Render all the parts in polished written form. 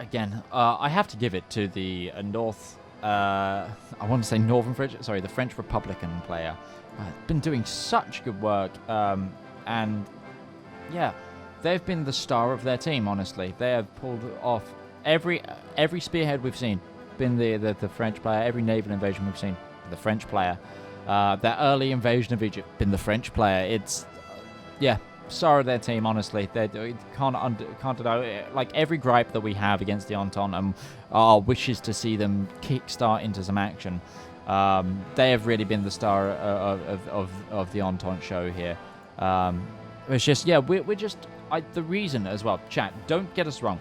again, I have to give it to the North. I want to say Northern French. Sorry, the French Republican player. Been doing such good work, and yeah, they've been the star of their team. Honestly, they have pulled off every spearhead we've seen. Been the French player. Every naval invasion we've seen, the French player. That early invasion of Egypt, been the French player. It's star of their team. Honestly, they can't deny. Like every gripe that we have against the Entente and our wishes to see them kickstart into some action. They have really been the star of the Entente show here. It's just, we're just... the reason as well, chat, don't get us wrong.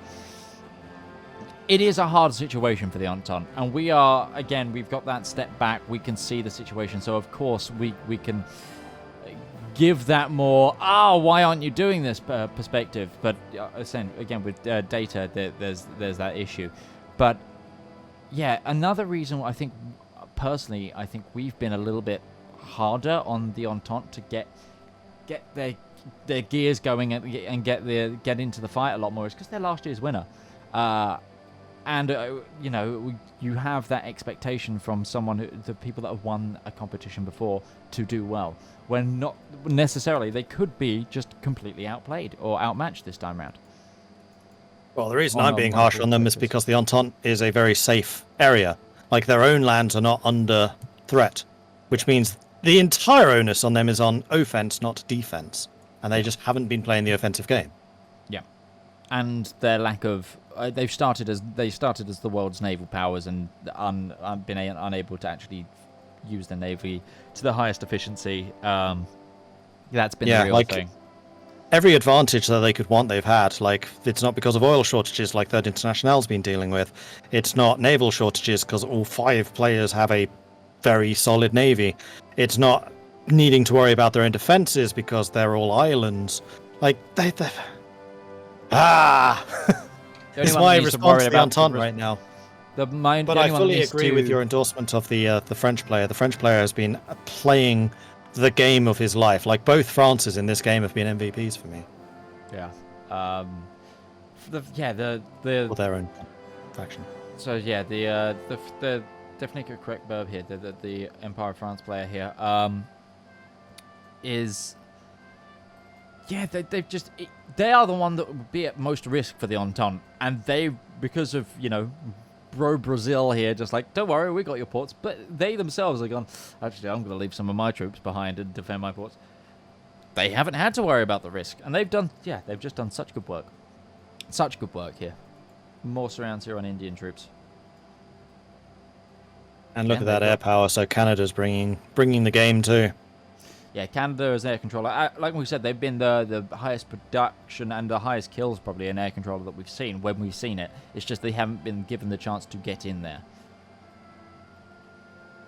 It is a hard situation for the Entente, and we are, again, we've got that step back. We can see the situation, so of course we can give that more, why aren't you doing this perspective? But again, with data, there's that issue. But yeah, another reason I think... Personally, I think we've been a little bit harder on the Entente to get their gears going and get into the fight a lot more is because they're last year's winner, and you have that expectation from the people that have won a competition before to do well, when not necessarily. They could be just completely outplayed or outmatched this time around. Well, the reason I'm being harsh on them is because the Entente is a very safe area. Like, their own lands are not under threat, which means the entire onus on them is on offense, not defense. And they just haven't been playing the offensive game. Yeah. And their lack of... they started as the world's naval powers and been unable to actually use their navy to the highest efficiency. That's been the real thing. Every advantage that they could want, they've had. Like, it's not because of oil shortages like Third International's been dealing with. It's not naval shortages because all 5 players have a very solid navy. It's not needing to worry about their own defenses because they're all islands. Like, it's my response to the Entente right now. But I fully agree with your endorsement of the French player. The French player has been playing the game of his life. Like, both Frances in this game have been MVPs for me. Yeah. For their own faction. So yeah, the definitely a correct verb here. The Empire of France player here is they are the one that would be at most risk for the Entente, and they, because of bro Brazil here, just like, don't worry, we got your ports. But they themselves are gone, actually, I'm going to leave some of my troops behind and defend my ports. They haven't had to worry about the risk, and they've just done such good work. Such good work here. More surrounds here on Indian troops. And look at that air power, so Canada's bringing the game too. Yeah, Canada as air controller. Like we said, they've been the highest production and the highest kills probably in air controller that we've seen when we've seen it. It's just they haven't been given the chance to get in there.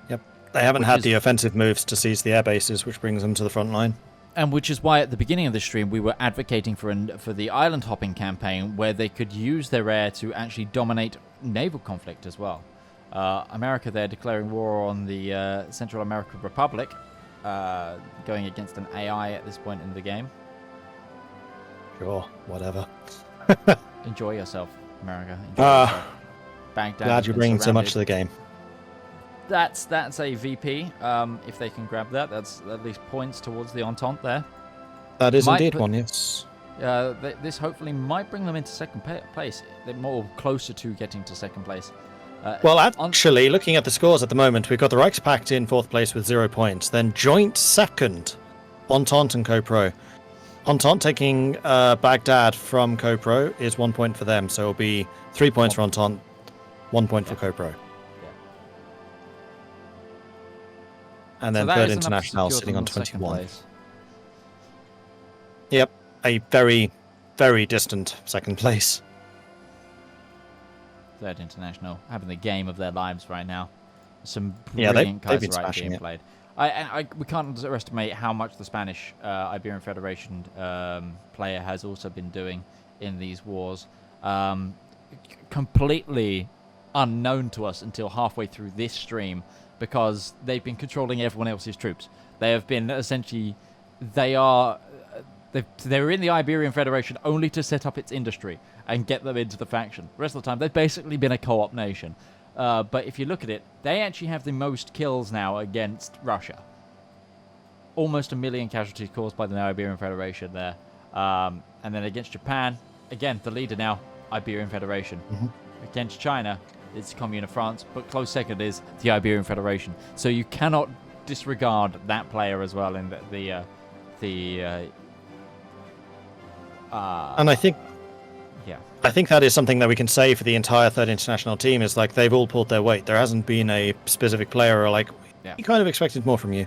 Yep. They haven't had the offensive moves to seize the air bases, which brings them to the front line. And which is why at the beginning of the stream we were advocating for the island hopping campaign, where they could use their air to actually dominate naval conflict as well. America, they're declaring war on the Central American Republic. Going against an AI at this point in the game. Sure, whatever. Enjoy yourself, America. Enjoy yourself. Baghdad, glad you're bringing so much to the game. That's a VP. If they can grab that, that's at least points towards the Entente there. That is indeed one, yes. This hopefully might bring them into second place. They're more closer to getting to second place. Well, actually, looking at the scores at the moment, we've got the Reichspakt in 4th place with 0 points. Then joint second, Entente and Co-Pro. Entente taking Baghdad from Co-Pro is 1 point for them, so it'll be 3 points for Entente, 1 point for Co-Pro. Yeah. And then Third International sitting on 21. Yep, a very, very distant second place. Third International having the game of their lives right now. Some brilliant Kaiserreich being played. We can't underestimate how much the Spanish Iberian Federation player has also been doing in these wars. Completely unknown to us until halfway through this stream, because they've been controlling everyone else's troops. They have been essentially, they are They were in the Iberian Federation only to set up its industry and get them into the faction. The rest of the time, they've basically been a co-op nation. But if you look at it, they actually have the most kills now against Russia. Almost 1 million casualties caused by the Iberian Federation there. And then against Japan, again, the leader now, Iberian Federation. Against China, it's Commune of France, but close second is the Iberian Federation. So you cannot disregard that player as well in and I think yeah. I think that is something that we can say for the entire third international team is like they've all pulled their weight. There hasn't been a specific player or like we kind of expected more from you.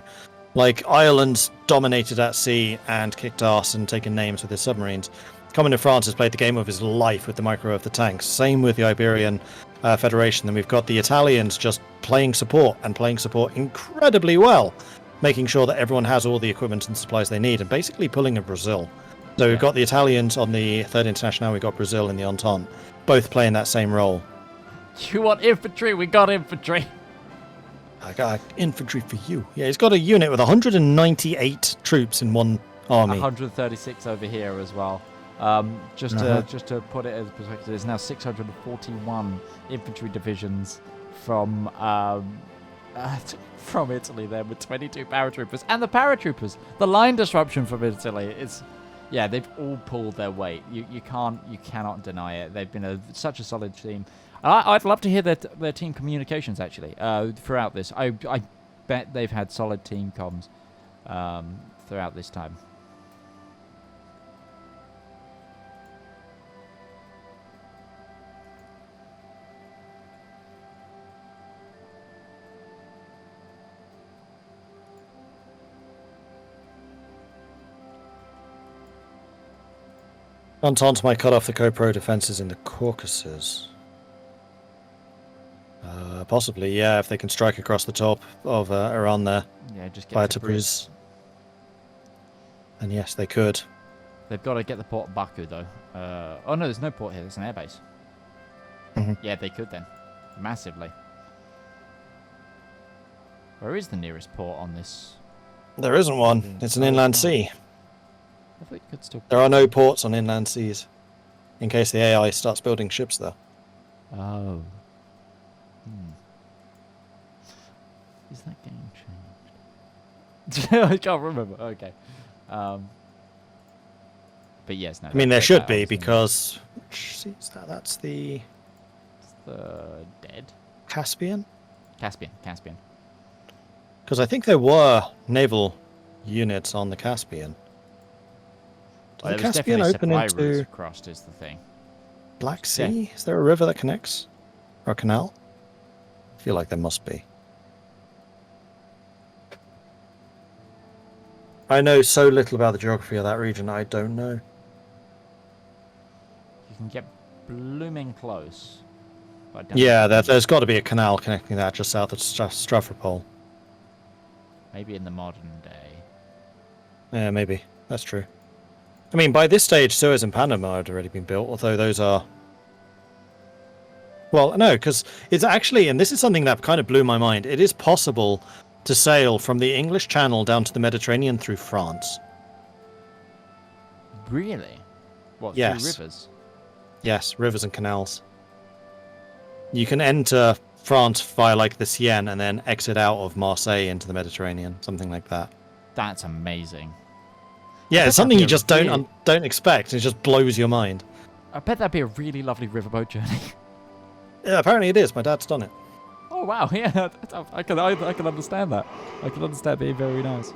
Like Ireland's dominated at sea and kicked ass and taken names with his submarines. Commune of France has played the game of his life with the micro of the tanks. Same with the Iberian Federation. Then we've got the Italians just playing support and playing support incredibly well, making sure that everyone has all the equipment and supplies they need, and basically pulling a Brazil. So we've got the Italians on the Third International, we've got Brazil in the Entente, both playing that same role. You want infantry? We got infantry. I got infantry for you. Yeah, he's got a unit with 198 troops in one army. 136 over here as well. Just to put it as perspective, there's now 641 infantry divisions from Italy there, with 22 paratroopers, and the paratroopers, the line disruption from Italy. They've all pulled their weight. You cannot deny it. They've been such a solid team. I'd love to hear their team communications actually throughout this. I bet they've had solid team comms throughout this time. Entente might cut off the co-pro defenses in the Caucasus. Possibly, yeah, if they can strike across the top of Iran there. Yeah, just get via to Tabriz. And yes, they could. They've got to get the port of Baku, though. Oh, no, there's no port here. There's an airbase. Yeah, they could then. Massively. Where is the nearest port on this? There isn't one. It's an inland sea. I thought you could still... There are no ports on inland seas, in case the AI starts building ships there. Oh. Is that game changed? I can't remember. Okay. But yes, no. I mean, there should be, because... Which sea is that? That's the... It's the dead? Caspian? Caspian. Because I think there were naval units on the Caspian. Well, the there was Caspian definitely open supply routes into across is the thing. Black Sea? Is there a river that connects? Or a canal? I feel like there must be. I know so little about the geography of that region, I don't know. You can get blooming close. Yeah, there's got to be a canal connecting that just south of Stavropol. Maybe in the modern day. Yeah, maybe. That's true. I mean, by this stage, Suez and Panama had already been built, although those are... Well, no, because it's actually, and this is something that kind of blew my mind, it is possible to sail from the English Channel down to the Mediterranean through France. Really? What, yes. through rivers? Yes, rivers and canals. You can enter France via, like, the Seine and then exit out of Marseille into the Mediterranean, something like that. That's amazing. Yeah, it's something you just don't expect. It just blows your mind. I bet that'd be a really lovely riverboat journey. Yeah, apparently it is. My dad's done it. Oh wow, yeah, I can understand that. I can understand being very nice.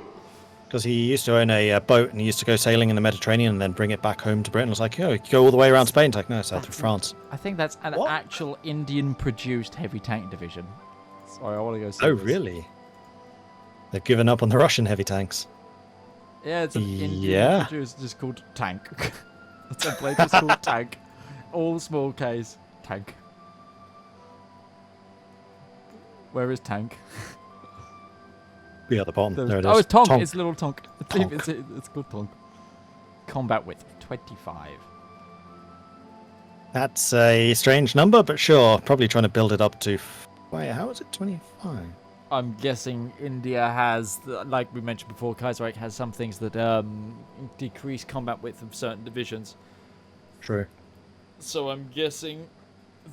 Because he used to own a boat and he used to go sailing in the Mediterranean and then bring it back home to Britain. It's like, you go all the way around Spain. It's like, no, it's out through France. I think that's an actual Indian-produced heavy tank division. Sorry, I want to go see this. Really? They've given up on the Russian heavy tanks. Yeah, it's an Indian-produced, just called Tank. The template is called Tank. All small case, Tank. Where is Tank? Be at the bottom. There it is. Oh, it's Tonk. Tonk. It's little Tonk. It's called Tonk. Combat width 25. That's a strange number, but sure. Probably trying to build it up to... Wait, how is it 25? I'm guessing India has, like we mentioned before, Kaiserreich has some things that decrease combat width of certain divisions. True. So I'm guessing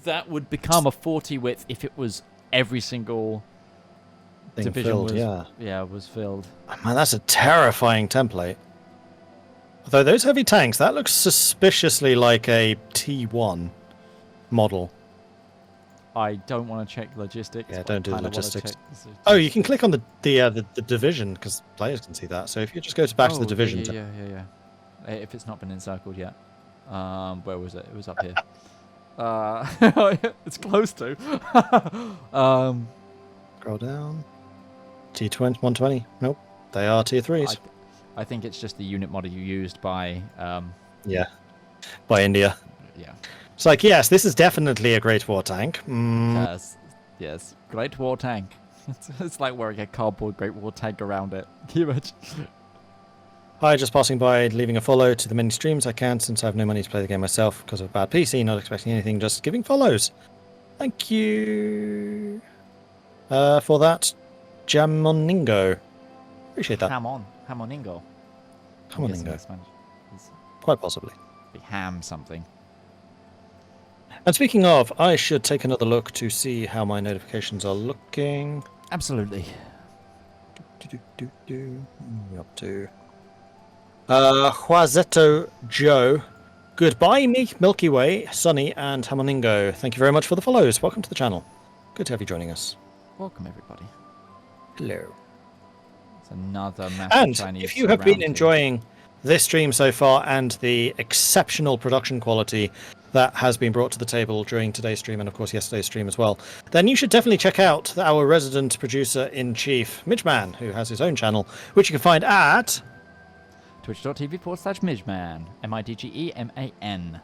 that would become a 40 width if it was every single Thing division filled, was, yeah. was filled. Man, that's a terrifying template. Although those heavy tanks, that looks suspiciously like a T1 model. I don't want to check logistics. Yeah, but don't do I the kinda wanna logistics. check Oh, you can click on the division because players can see that. So if you just go back to the division. Yeah. If it's not been encircled yet. Where was it? It was up here. It's close to. Scroll down. T20, 120. Nope. They are tier 3s. I think it's just the unit model you used by... yeah. By India. Yeah. It's like, yes, this is definitely a Great War tank. Yes. Great War tank. It's like wearing a cardboard Great War tank around it. Can you imagine? Hi, just passing by, leaving a follow to the many streams I can since I have no money to play the game myself because of a bad PC, not expecting anything, just giving follows. Thank you for that, Jamoningo. Appreciate that. Hamoningo. Hamoningo. Quite possibly. Be ham something. And speaking of, I should take another look to see how my notifications are looking. Absolutely. Up to Huazetto Joe. Goodbye, Milky Way, Sunny, and Hamoningo. Thank you very much for the follows. Welcome to the channel. Good to have you joining us. Welcome, everybody. Hello. It's another massive And Chinese if you have been round enjoying this stream so far and the exceptional production quality that has been brought to the table during today's stream and of course yesterday's stream as well, then you should definitely check out our resident producer-in-chief, Midgeman, who has his own channel, which you can find at twitch.tv/Midgeman. Midgeman.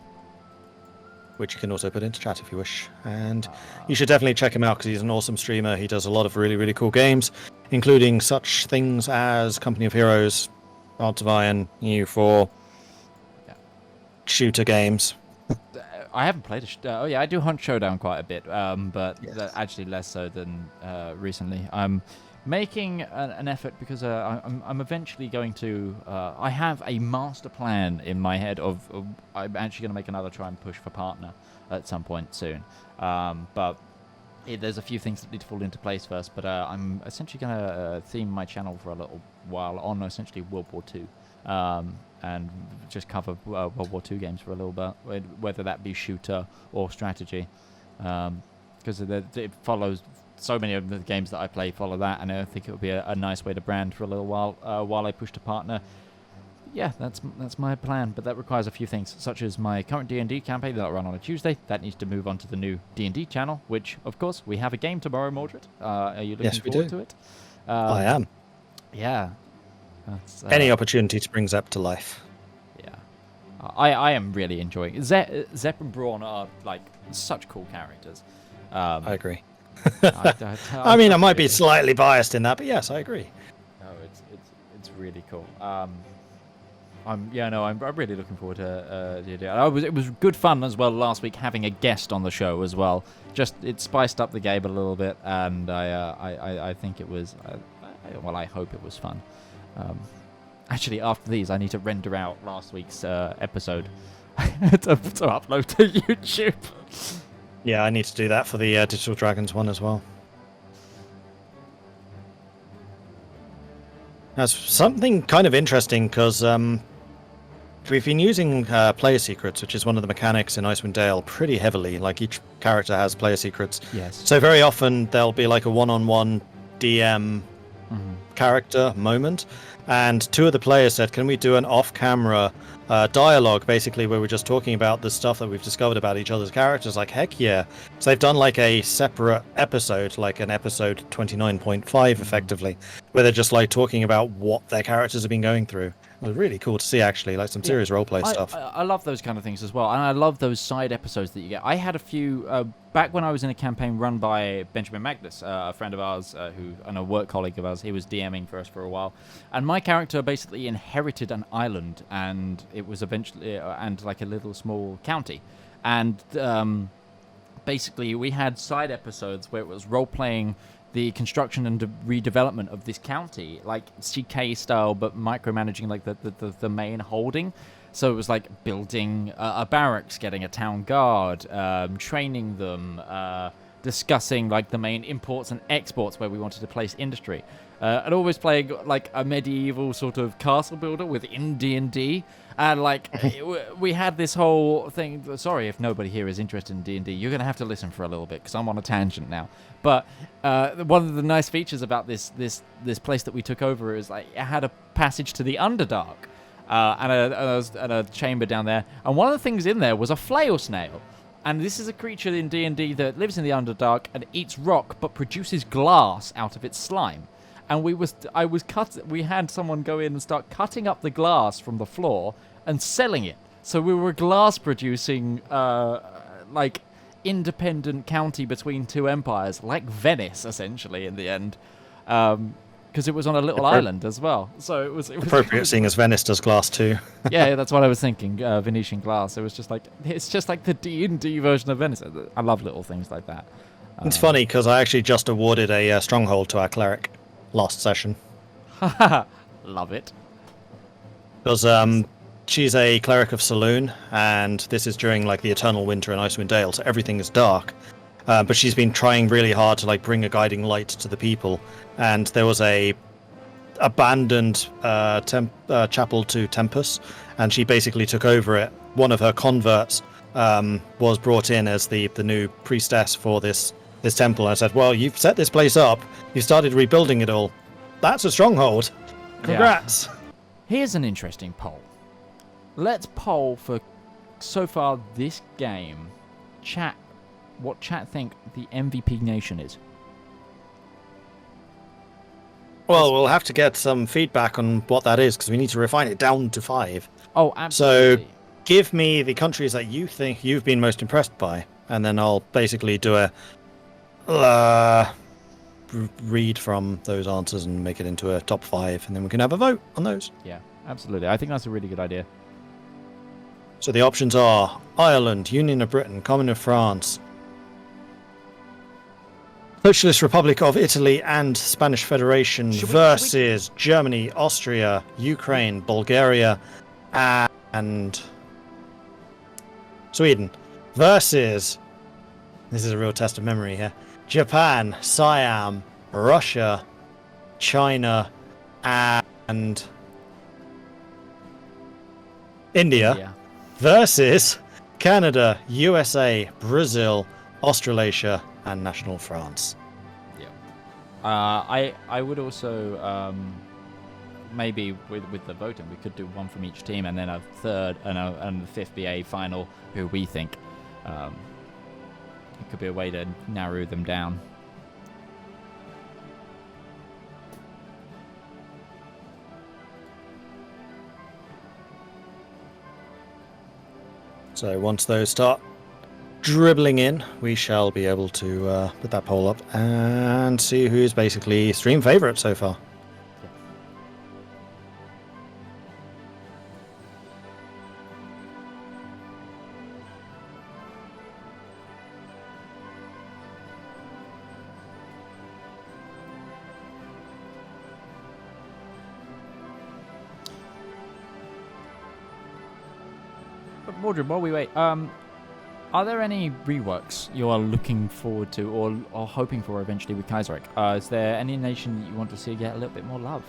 which you can also put into chat if you wish. And you should definitely check him out because he's an awesome streamer. He does a lot of really, really cool games, including such things as Company of Heroes, Hearts of Iron, EU4, shooter games. I haven't played I do Hunt Showdown quite a bit, but Yes. actually less so than recently. I'm making an effort because I'm eventually going to... I have a master plan in my head of I'm actually going to make another try and push for partner at some point soon. But there's a few things that need to fall into place first, but I'm essentially going to theme my channel for a little while on essentially World War II. And just cover World War II games for a little bit, whether that be shooter or strategy, because it follows so many of the games that I play follow that, and I think it would be a nice way to brand for a little while I push to partner. Yeah, that's my plan, but that requires a few things, such as my current D&D campaign that I run on a Tuesday. That needs to move on to the new D&D channel, which, of course, we have a game tomorrow, Mordred. Are you looking forward to it? I am. Yeah. Any opportunity to bring Zep to life. Yeah. I am really enjoying it. Zep and Braun are, like, such cool characters. I agree. I I might be slightly biased in that, but yes, I agree. No, it's really cool. I'm really looking forward to it was good fun as well last week having a guest on the show as well. Just it spiced up the game a little bit, and I think it was I hope it was fun. Actually, after these, I need to render out last week's episode to upload to YouTube. Yeah, I need to do that for the Digital Dragons one as well. That's something kind of interesting because we've been using player secrets, which is one of the mechanics in Icewind Dale, pretty heavily. Like each character has player secrets. Yes. So very often there'll be like a one-on-one DM character moment, and two of the players said, can we do an off-camera dialogue, basically, where we're just talking about the stuff that we've discovered about each other's characters? Like, heck yeah. So they've done like a separate episode, like an episode 29.5 effectively, where they're just like talking about what their characters have been going through. It was really cool to see, actually, like some serious roleplay stuff. I love those kind of things as well, and I love those side episodes that you get. I had a few back when I was in a campaign run by Benjamin Magnus, a friend of ours, and a work colleague of ours. He was DMing for us for a while, and my character basically inherited an island, and it was eventually and like a little small county, and basically we had side episodes where it was role playing the construction and redevelopment of this county, like CK style, but micromanaging like the main holding. So it was like building a barracks, getting a town guard, training them, discussing like the main imports and exports where we wanted to place industry, and always playing like a medieval sort of castle builder within D&D. And like we had this whole thing. Sorry if nobody here is interested in D&D. You're gonna have to listen for a little bit because I'm on a tangent now. But one of the nice features about this place that we took over is like it had a passage to the Underdark, and a chamber down there. And one of the things in there was a flail snail. And this is a creature in D&D that lives in the Underdark and eats rock, but produces glass out of its slime. And we had someone go in and start cutting up the glass from the floor and selling it. So we were glass producing, like independent county between two empires, like Venice, essentially, in the end. Because it was on a little island as well, so it was appropriate, seeing as Venice does glass too. Yeah, that's what I was thinking. Venetian glass. It was just like it's just like the D&D version of Venice. I love little things like that. It's funny because I actually just awarded a stronghold to our cleric last session. Love it. Because she's a cleric of Saloon, and this is during like the Eternal Winter in Icewind Dale, so everything is dark. But she's been trying really hard to like bring a guiding light to the people. And there was a abandoned chapel to Tempus, and she basically took over it. One of her converts was brought in as the new priestess for this temple. And I said, well, you've set this place up. You started rebuilding it all. That's a stronghold. Congrats. Yeah. Here's an interesting poll. Let's poll for, so far this game, what chat think the MVP nation is. Well, we'll have to get some feedback on what that is, because we need to refine it down to 5. Oh, absolutely. So give me the countries that you think you've been most impressed by, and then I'll basically do a read from those answers and make it into a top 5, and then we can have a vote on those. Yeah, absolutely. I think that's a really good idea. So the options are Ireland, Union of Britain, Commune of France, Socialist Republic of Italy and Spanish Federation versus Germany, Austria, Ukraine, Bulgaria, and Sweden versus, this is a real test of memory here, Japan, Siam, Russia, China, and India versus Canada, USA, Brazil, Australasia, and national France. Yeah. I would also maybe with the voting we could do one from each team, and then a third and the fifth be a final who we think. It could be a way to narrow them down. So once those start dribbling in, we shall be able to put that poll up and see who's basically stream favorite so far. But Mordred, while we wait, are there any reworks you are looking forward to or hoping for eventually with Kaiserreich? Is there any nation that you want to see get a little bit more love?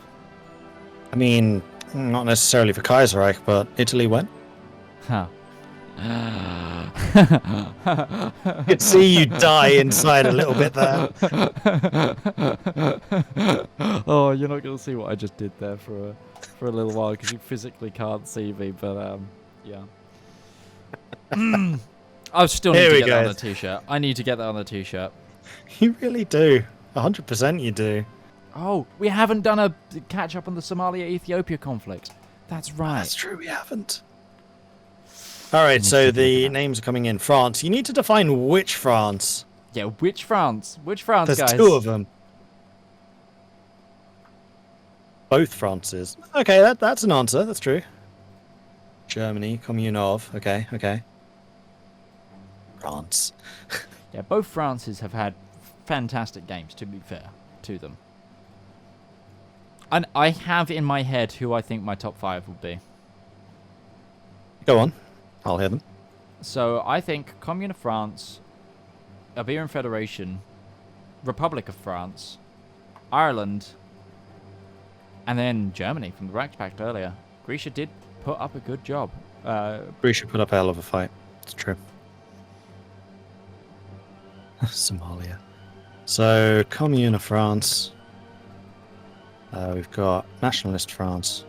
I mean, not necessarily for Kaiserreich, but Italy went. Huh. I could see you die inside a little bit there. Oh, you're not going to see what I just did there for a little while because you physically can't see me, but yeah. I still need to get that on a t-shirt. I need to get that on a t-shirt. You really do. 100% you do. Oh, we haven't done a catch-up on the Somalia-Ethiopia conflict. That's right. That's true, we haven't. All right, so the names are coming in. France. You need to define which France. Yeah, which France? Which France, There's guys? There's 2 of them. Both Frances. Okay, that's an answer. That's true. Germany, Commune of. Okay. France. Yeah, both Frances have had fantastic games, to be fair to them. And I have in my head who I think my top 5 would be. Go on. I'll hear them. So I think Commune of France, Iberian Federation, Republic of France, Ireland, and then Germany from the Reichspakt earlier. Grisha did put up a good job. Grisha put up a hell of a fight. It's true. Somalia. So, Commune of France. We've got Nationalist France.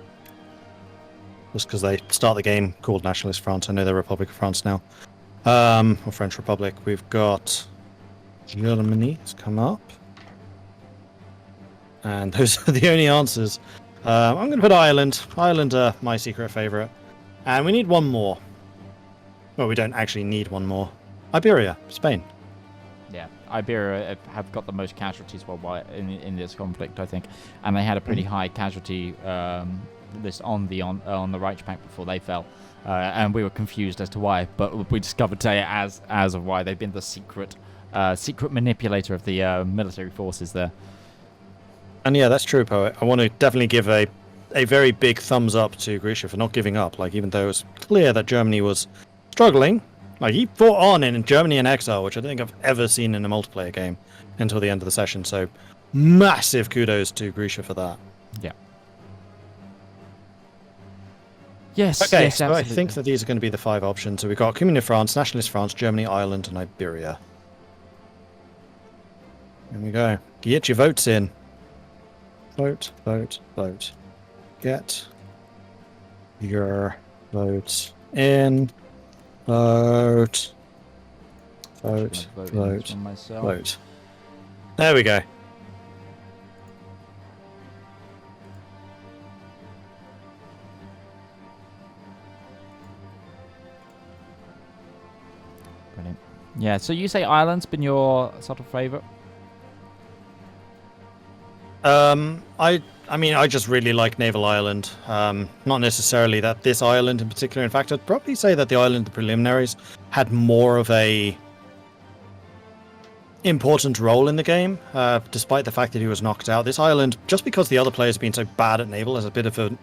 Just because they start the game called Nationalist France. I know they're Republic of France now. Or French Republic. We've got Germany has come up. And those are the only answers. I'm going to put Ireland. Ireland are my secret favourite. And we need one more. Well, we don't actually need one more. Iberia, Spain. Yeah, Iberia have got the most casualties worldwide in this conflict, I think. And they had a pretty high casualty list on the Reichspakt before they fell. And we were confused as to why, but we discovered today as of why. They've been the secret manipulator of the military forces there. And yeah, that's true, Poet. I want to definitely give a very big thumbs up to Grisha for not giving up. Like, even though it was clear that Germany was struggling, like, he fought on in Germany in exile, which I don't think I've ever seen in a multiplayer game until the end of the session. So, massive kudos to Grisha for that. Yeah. Yes. Okay, yes, so absolutely. I think that these are going to be the 5 options. So we've got Commune of France, Nationalist France, Germany, Ireland, and Iberia. Here we go. Get your votes in. Vote, vote, vote. Get your votes in. Vote. Vote, vote, vote. There we go. Brilliant. Yeah, so you say Ireland's been your sort of favourite? I mean, I just really like Naval Ireland. Not necessarily that this island in particular. In fact, I'd probably say that the island, the preliminaries, had more of a important role in the game, despite the fact that he was knocked out. This island, just because the other players have been so bad at Naval, is a bit of a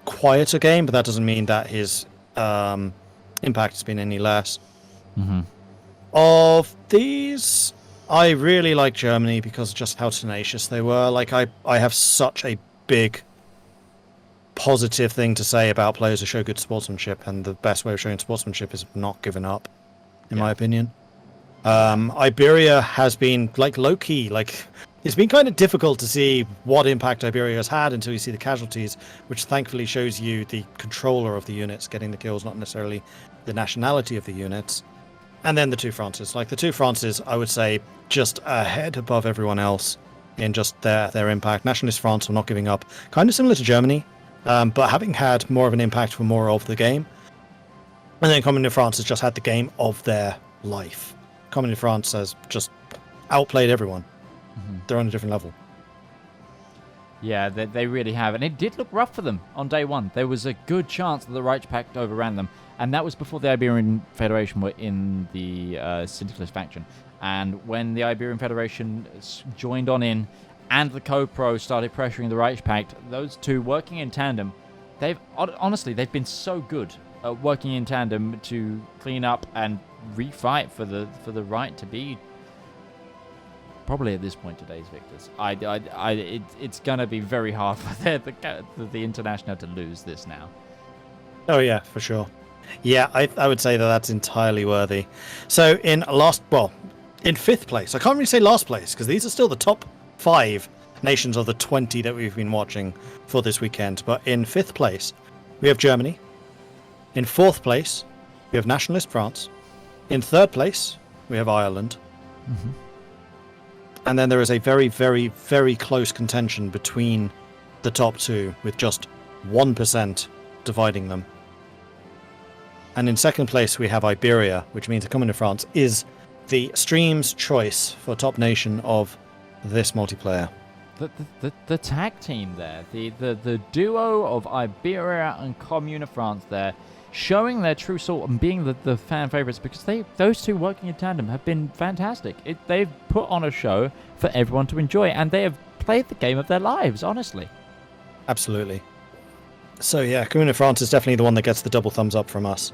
quieter game, but that doesn't mean that his impact has been any less. Mm-hmm. Of these, I really like Germany because of just how tenacious they were. Like, I have such a big positive thing to say about players who show good sportsmanship, and the best way of showing sportsmanship is not giving up, in my opinion. Iberia has been, like, low-key. Like, it's been kind of difficult to see what impact Iberia has had until you see the casualties, which thankfully shows you the controller of the units getting the kills, not necessarily the nationality of the units. And then the 2 Frances. Like, the 2 Frances, I would say, just a head above everyone else in just their impact. Nationalist France are not giving up. Kind of similar to Germany, but having had more of an impact for more of the game. And then Commune of France has just had the game of their life. Commune of France has just outplayed everyone. Mm-hmm. They're on a different level. Yeah, they really have. And it did look rough for them on day one. There was a good chance that the Reichspakt overran them. And that was before the Iberian Federation were in the Syndicalist faction. And when the Iberian Federation joined on in and the Co-Pro started pressuring the Reichspakt, those two working in tandem, they've been so good at working in tandem to clean up and refight for the right to be probably at this point today's victors. It's gonna be very hard for the International to lose this now. Oh yeah, for sure. Yeah, I would say that that's entirely worthy. So in 5th place, I can't really say last place because these are still the top 5 nations of the 20 that we've been watching for this weekend. But in 5th place, we have Germany. In 4th place, we have Nationalist France. In 3rd place, we have Ireland. Mm-hmm. And then there is a very, very, very close contention between the top 2 with just 1% dividing them. And in 2nd place, we have Iberia, which means the Commune of France is the stream's choice for top nation of this multiplayer. The tag team there, the duo of Iberia and Commune of France there, showing their true sort and being the fan favorites, because those two working in tandem have been fantastic. They've put on a show for everyone to enjoy, and they have played the game of their lives, honestly. Absolutely. So yeah, Comune of France is definitely the one that gets the double thumbs up from us.